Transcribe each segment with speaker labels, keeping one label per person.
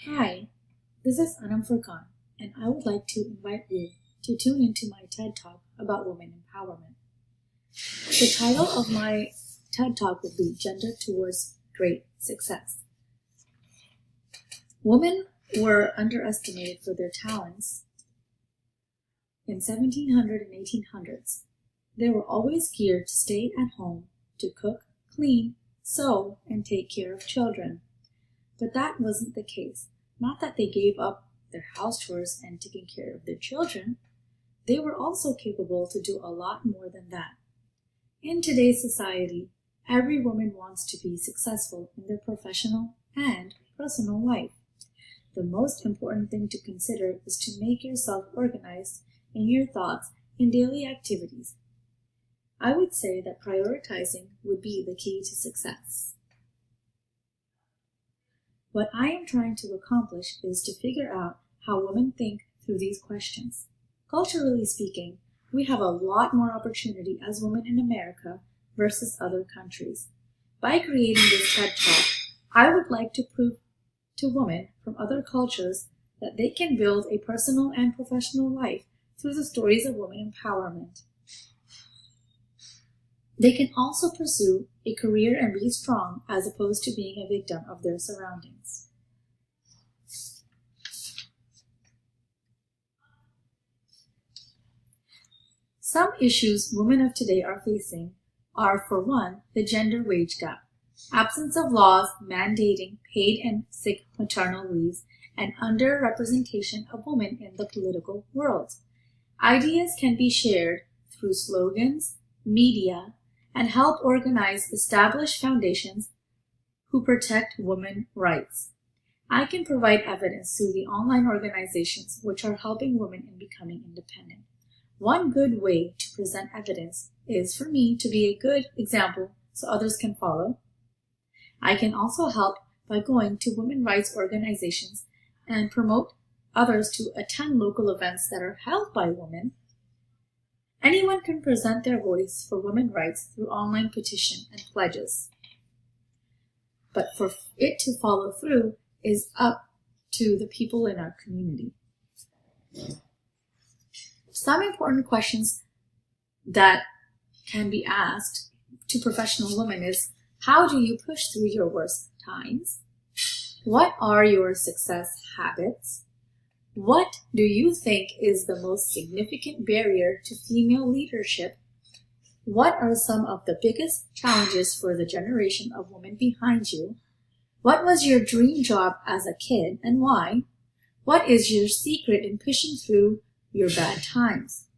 Speaker 1: Hi, this is Anam Furkan, and I would like to invite you to tune into my TED Talk about women empowerment. The title of my TED Talk would be Gender Towards Great Success. Women were underestimated for their talents in 1700 and 1800s. They were always geared to stay at home, to cook, clean, sew, and take care of children. But that wasn't the case. Not that they gave up their house chores and taking care of their children. They were also capable to do a lot more than that. In today's society, every woman wants to be successful in their professional and personal life. The most important thing to consider is to make yourself organized in your thoughts in daily activities. I would say that prioritizing would be the key to success. What I am trying to accomplish is to figure out how women think through these questions. Culturally speaking, we have a lot more opportunity as women in America versus other countries. By creating this TED Talk, I would like to prove to women from other cultures that they can build a personal and professional life through the stories of women empowerment. They can also pursue a career and be strong as opposed to being a victim of their surroundings. Some issues women of today are facing are, for one, the gender wage gap, absence of laws mandating paid and sick maternal leaves, and underrepresentation of women in the political world. Ideas can be shared through slogans, media, and help organize established foundations who protect women's rights. I can provide evidence through the online organizations which are helping women in becoming independent. One good way to present evidence is for me to be a good example so others can follow. I can also help by going to women's rights organizations and promote others to attend local events that are held by women. Anyone can present their voice for women's rights through online petition and pledges. But for it to follow through is up to the people in our community. Some important questions that can be asked to professional women is, how do you push through your worst times? What are your success habits? What do you think is the most significant barrier to female leadership? What are some of the biggest challenges for the generation of women behind you? What was your dream job as a kid and why? What is your secret in pushing through your bad times?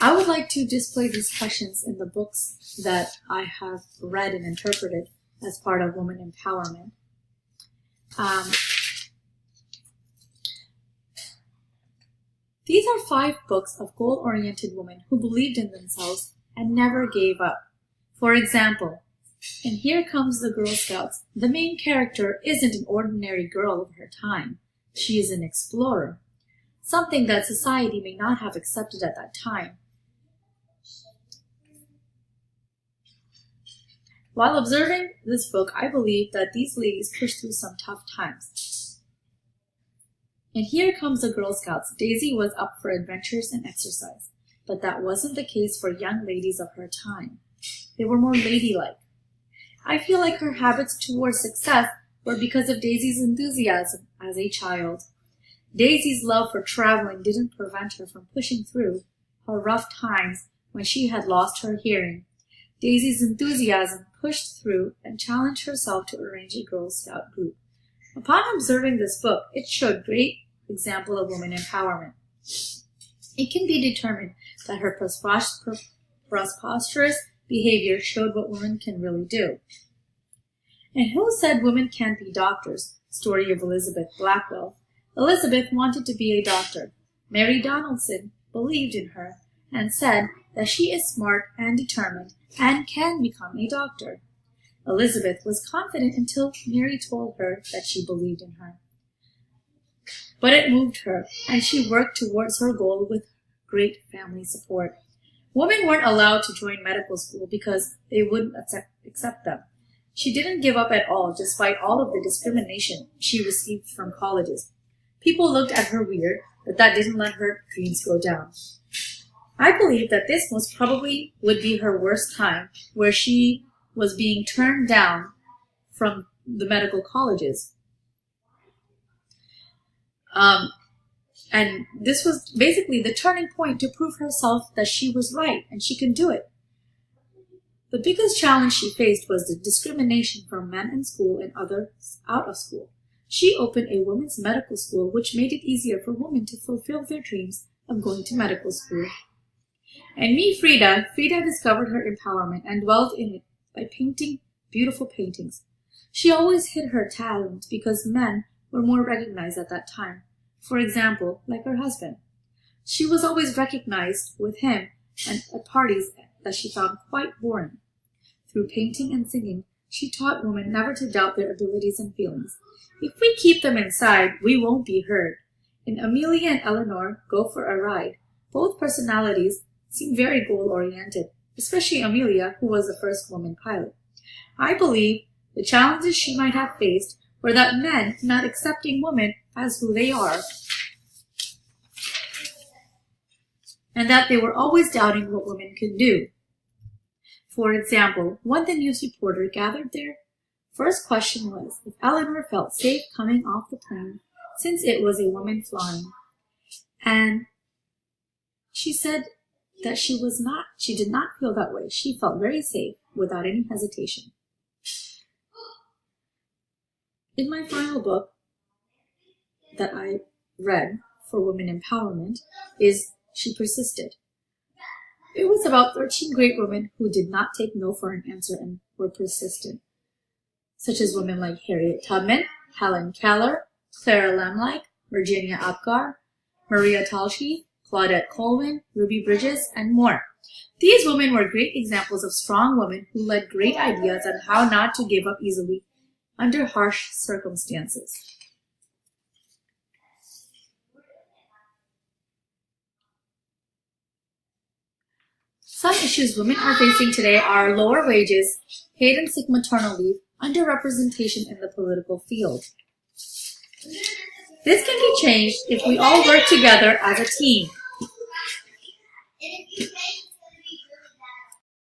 Speaker 1: I would like to display these questions in the books that I have read and interpreted as part of women empowerment. These are 5 books of goal-oriented women who believed in themselves and never gave up. For example, in Here Comes the Girl Scouts, the main character isn't an ordinary girl of her time. She is an explorer, something that society may not have accepted at that time. While observing this book, I believe that these ladies pushed through some tough times. And Here Comes the Girl Scouts, Daisy was up for adventures and exercise, but that wasn't the case for young ladies of her time. They were more ladylike. I feel like her habits towards success were because of Daisy's enthusiasm as a child. Daisy's love for traveling didn't prevent her from pushing through her rough times when she had lost her hearing. Daisy's enthusiasm pushed through and challenged herself to arrange a Girl Scout group. Upon observing this book, it showed great example of women empowerment. It can be determined that her preposterous behavior showed what women can really do. And who said women can't be doctors? Story of Elizabeth Blackwell. Elizabeth wanted to be a doctor. Mary Donaldson believed in her and said that she is smart and determined and can become a doctor. Elizabeth was confident until Mary told her that she believed in her. But it moved her, and she worked towards her goal with great family support. Women weren't allowed to join medical school because they wouldn't accept them. She didn't give up at all despite all of the discrimination she received from colleges. People looked at her weird, but that didn't let her dreams go down. I believe that this most probably would be her worst time, where she was being turned down from the medical colleges. And this was basically the turning point to prove herself that she was right and she can do it. The biggest challenge she faced was the discrimination from men in school and others out of school. She opened a women's medical school, which made it easier for women to fulfill their dreams of going to medical school. And Frida discovered her empowerment and dwelled in it by painting beautiful paintings. She always hid her talent because men were more recognized at that time. For example, like her husband. She was always recognized with him and at parties that she found quite boring. Through painting and singing, she taught women never to doubt their abilities and feelings. If we keep them inside, we won't be heard. In Amelia and Eleanor Go for a Ride, both personalities seem very goal-oriented, especially Amelia, who was the first woman pilot. I believe the challenges she might have faced were that men not accepting women as who they are, and that they were always doubting what women can do. For example, when the news reporter gathered their first question was if Eleanor felt safe coming off the plane since it was a woman flying. And she said that she did not feel that way. She felt very safe without any hesitation. In my final book that I read for women empowerment is She Persisted. It was about 13 great women who did not take no for an answer and were persistent, such as women like Harriet Tubman, Helen Keller, Clara Lamlike, Virginia Apgar, Maria Talshe, Claudette Colvin, Ruby Bridges, and more. These women were great examples of strong women who led great ideas on how not to give up easily under harsh circumstances. Some issues women are facing today are lower wages, paid and sick maternal leave, underrepresentation in the political field. This can be changed if we all work together as a team.